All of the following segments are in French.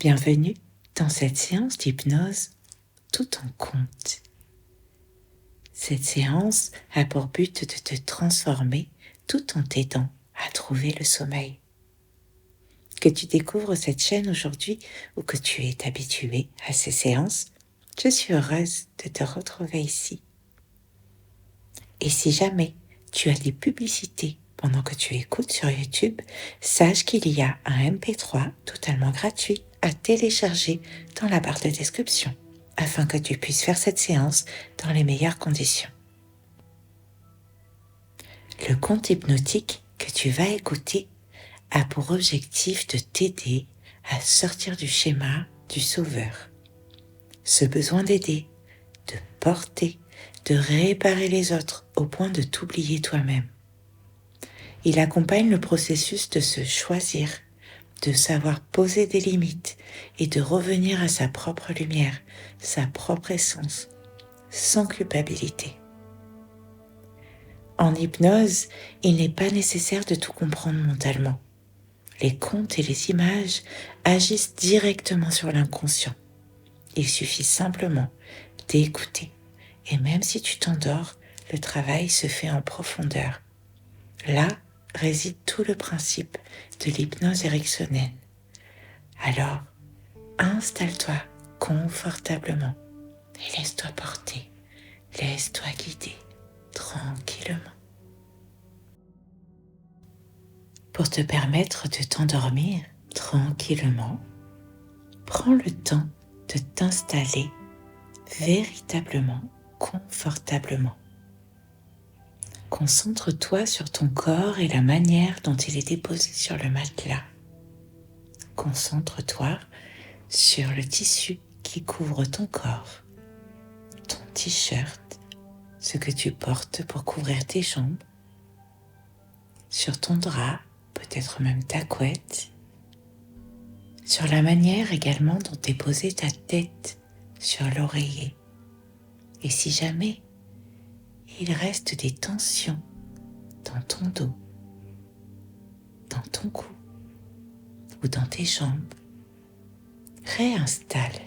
Bienvenue dans cette séance d'hypnose tout en compte. Cette séance a pour but de te transformer tout en t'aidant à trouver le sommeil. Que tu découvres cette chaîne aujourd'hui ou que tu es habitué à ces séances, je suis heureuse de te retrouver ici. Et si jamais tu as des publicités pendant que tu écoutes sur YouTube, sache qu'il y a un MP3 totalement gratuit à télécharger dans la barre de description, afin que tu puisses faire cette séance dans les meilleures conditions. Le conte hypnotique que tu vas écouter a pour objectif de t'aider à sortir du schéma du sauveur. Ce besoin d'aider, de porter, de réparer les autres au point de t'oublier toi-même. Il accompagne le processus de se choisir, de savoir poser des limites et de revenir à sa propre lumière, sa propre essence, sans culpabilité. En hypnose, il n'est pas nécessaire de tout comprendre mentalement. Les contes et les images agissent directement sur l'inconscient. Il suffit simplement d'écouter. Et même si tu t'endors, le travail se fait en profondeur. Là réside tout le principe de l'hypnose ericksonienne. Alors, installe-toi confortablement et laisse-toi porter, laisse-toi guider tranquillement. Pour te permettre de t'endormir tranquillement, prends le temps de t'installer véritablement confortablement. Concentre-toi sur ton corps et la manière dont il est déposé sur le matelas. Concentre-toi sur le tissu qui couvre ton corps, ton t-shirt, ce que tu portes pour couvrir tes jambes, sur ton drap, peut-être même ta couette, sur la manière également dont est posée ta tête sur l'oreiller. Et si jamais il reste des tensions dans ton dos, dans ton cou ou dans tes jambes, réinstalle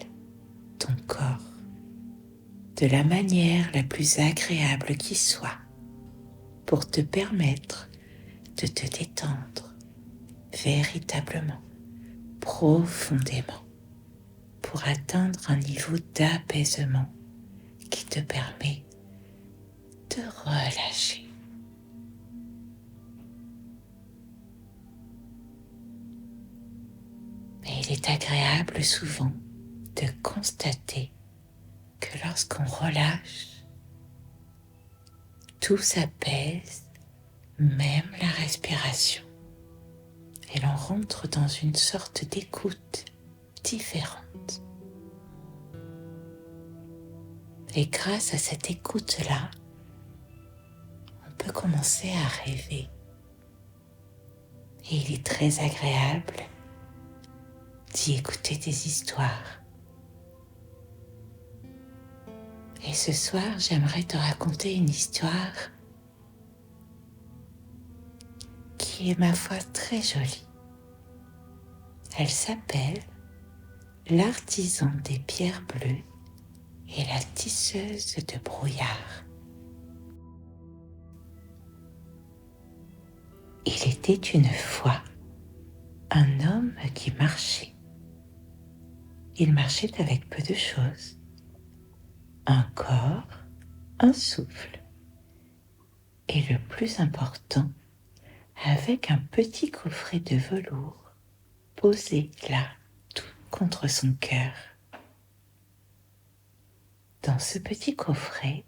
ton corps de la manière la plus agréable qui soit pour te permettre de te détendre véritablement, profondément, pour atteindre un niveau d'apaisement qui te permet de relâcher. Mais il est agréable souvent de constater que lorsqu'on relâche, tout s'apaise, même la respiration. Et l'on rentre dans une sorte d'écoute différente. Et grâce à cette écoute-là, on peut commencer à rêver. Et il est très agréable d'y écouter des histoires. Et ce soir, j'aimerais te raconter une histoire qui est, ma foi, très jolie. Elle s'appelle L'artisan des pierres bleues et la tisseuse de brouillard. Il était une fois un homme qui marchait. Il marchait avec peu de choses. Un corps, un souffle. Et le plus important, avec un petit coffret de velours posé là, tout contre son cœur. Dans ce petit coffret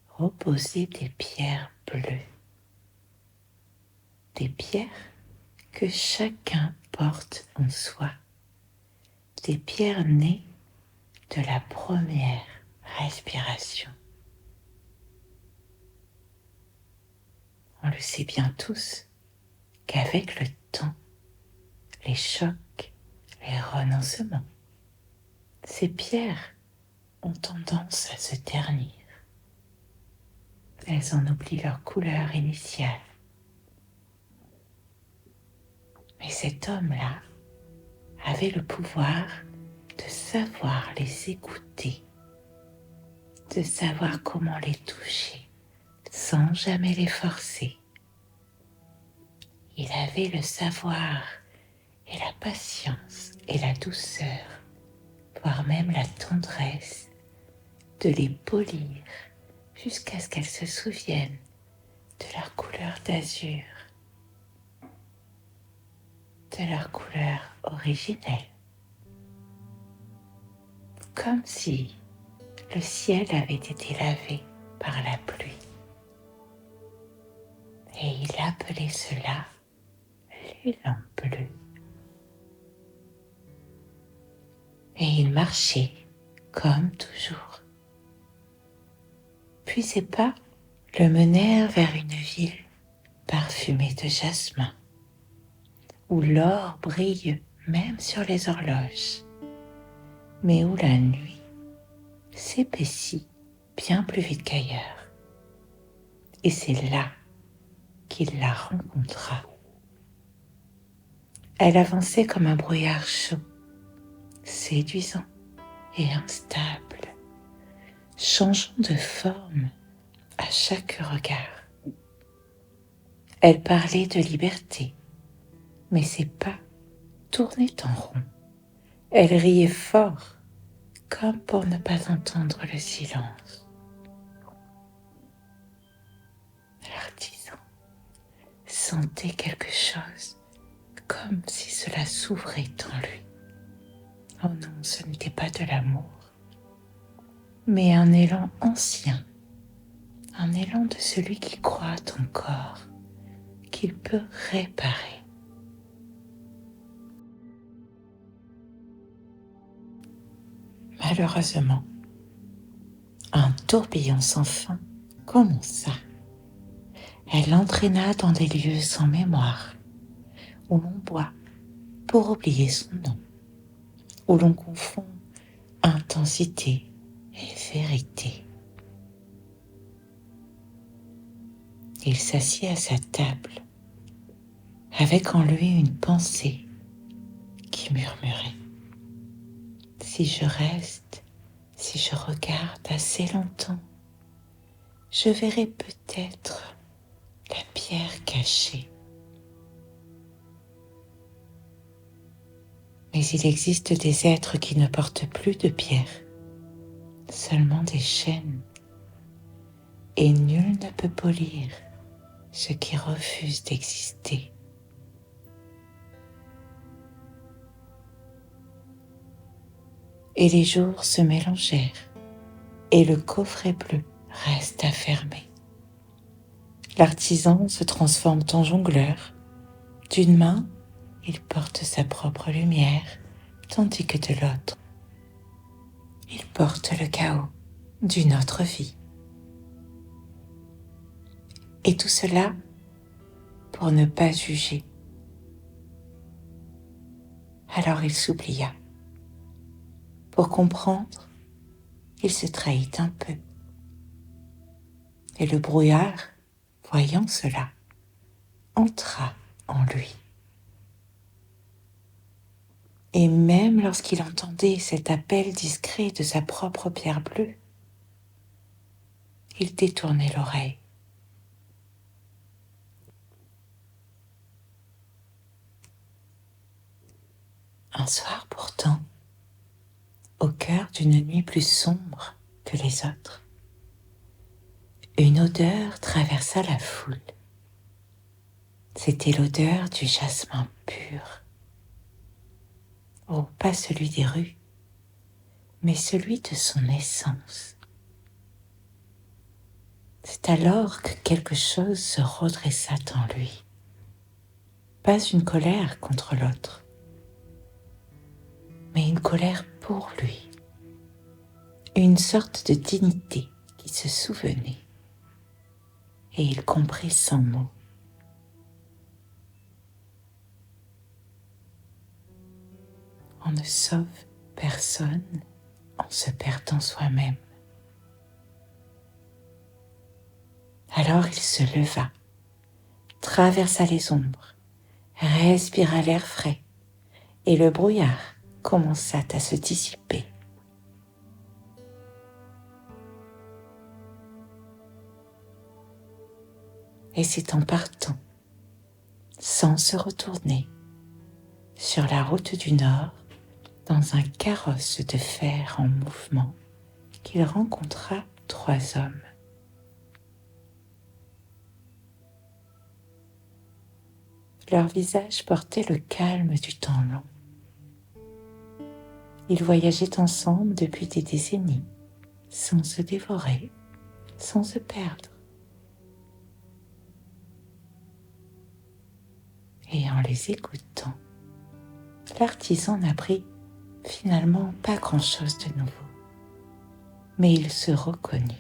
reposaient des pierres bleues. Des pierres que chacun porte en soi. Des pierres nées de la première respiration. On le sait bien tous qu'avec le temps, les chocs, les renoncements, ces pierres ont tendance à se ternir. Elles en oublient leur couleur initiale. Mais cet homme-là avait le pouvoir de savoir les écouter, de savoir comment les toucher sans jamais les forcer. Il avait le savoir et la patience et la douceur, voire même la tendresse, de les polir jusqu'à ce qu'elles se souviennent de leur couleur d'azur, de leur couleur originelle, comme si le ciel avait été lavé par la pluie. Et il appelait cela l'élan bleu. Et il marchait comme toujours. Puis ses pas le menèrent vers une ville parfumée de jasmin, où l'or brille même sur les horloges, mais où la nuit s'épaissit bien plus vite qu'ailleurs. Et c'est là qu'il la rencontra. Elle avançait comme un brouillard chaud, séduisant et instable, changeant de forme à chaque regard. Elle parlait de liberté, mais ses pas tournaient en rond. Elle riait fort, comme pour ne pas entendre le silence. L'artisan sentait quelque chose, comme si cela s'ouvrait en lui. Oh non, ce n'était pas de l'amour, mais un élan ancien, un élan de celui qui croit encore qu'il peut réparer. Malheureusement, un tourbillon sans fin commença. Elle l'entraîna dans des lieux sans mémoire, où l'on boit pour oublier son nom, où l'on confond intensité et vérité. Il s'assit à sa table, avec en lui une pensée qui murmurait. Si je reste, si je regarde assez longtemps, je verrai peut-être la pierre cachée. Mais il existe des êtres qui ne portent plus de pierre, seulement des chaînes, et nul ne peut polir ce qui refuse d'exister. Et les jours se mélangèrent, et le coffret bleu resta fermé. L'artisan se transforme en jongleur. D'une main, il porte sa propre lumière, tandis que de l'autre, il porte le chaos d'une autre vie. Et tout cela pour ne pas juger. Alors il s'oublia. Pour comprendre, il se trahit un peu. Et le brouillard, voyant cela, entra en lui. Et même lorsqu'il entendait cet appel discret de sa propre pierre bleue, il détournait l'oreille. Un soir pourtant, au cœur d'une nuit plus sombre que les autres, une odeur traversa la foule. C'était l'odeur du jasmin pur. Oh, pas celui des rues, mais celui de son essence. C'est alors que quelque chose se redressa en lui. Pas une colère contre l'autre, mais une colère pour lui. Une sorte de dignité qui se souvenait. Et il comprit sans mots. On ne sauve personne en se perdant soi-même. Alors il se leva, traversa les ombres, respira l'air frais et le brouillard commença à se dissiper. Et c'est en partant, sans se retourner, sur la route du Nord, dans un carrosse de fer en mouvement, qu'il rencontra 3 hommes. Leur visage portait le calme du temps long. Ils voyageaient ensemble depuis des décennies, sans se dévorer, sans se perdre. Et en les écoutant, l'artisan n'apprit finalement pas grand-chose de nouveau, mais il se reconnut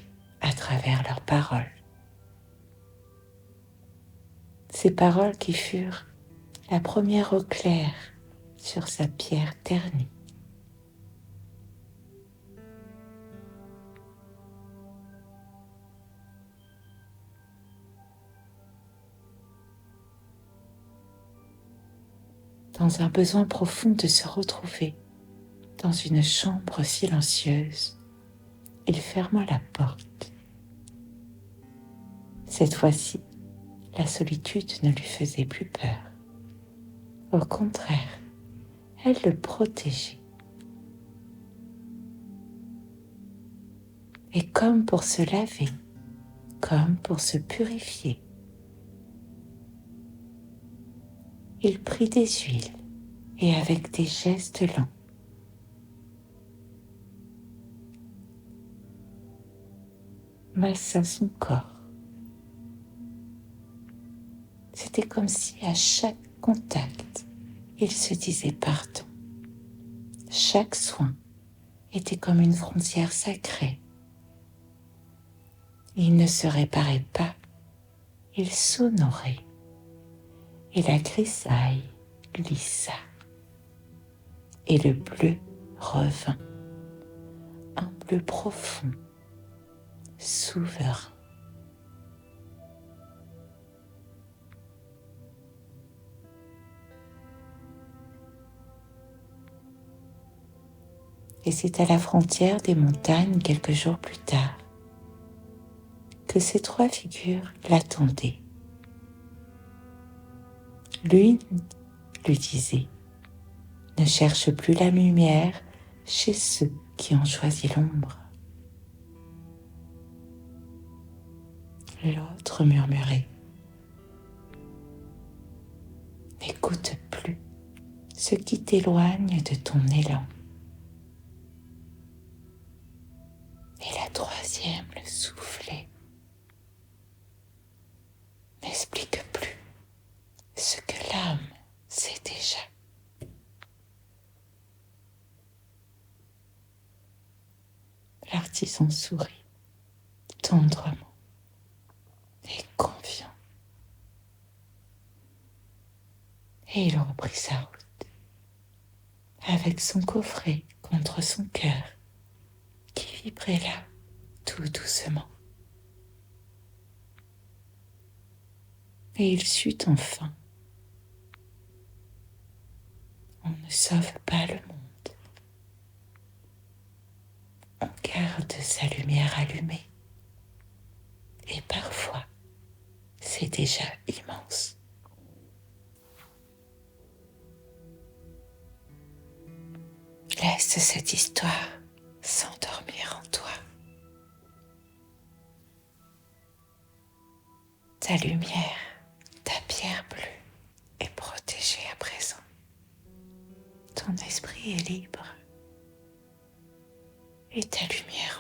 à travers leurs paroles. Ces paroles qui furent la première eau claire sur sa pierre ternie. Dans un besoin profond de se retrouver dans une chambre silencieuse, il ferma la porte. Cette fois-ci, la solitude ne lui faisait plus peur. Au contraire, elle le protégeait. Et comme pour se laver, comme pour se purifier, il prit des huiles et avec des gestes lents, massa son corps. C'était comme si à chaque contact, il se disait pardon. Chaque soin était comme une frontière sacrée. Il ne se réparait pas, il s'honorait. Et la grisaille glissa. Et le bleu revint, un bleu profond, souverain. Et c'est à la frontière des montagnes, quelques jours plus tard, que ces 3 figures l'attendaient. L'une lui disait « Ne cherche plus la lumière chez ceux qui ont choisi l'ombre. » L'autre murmurait « N'écoute plus ce qui t'éloigne de ton élan. » Et la troisième le soufflait « N'explique plus ce que l'âme sait déjà. » L'artisan sourit tendrement et confiant. Et il reprit sa route, avec son coffret contre son cœur, qui vibrait là, tout doucement. Et il sut enfin, on ne sauve pas le monde. On garde sa lumière allumée. Et parfois, c'est déjà immense. Laisse cette histoire s'endormir en toi. Ta lumière, ta pierre bleue est protégée à présent. Ton esprit est libre et ta lumière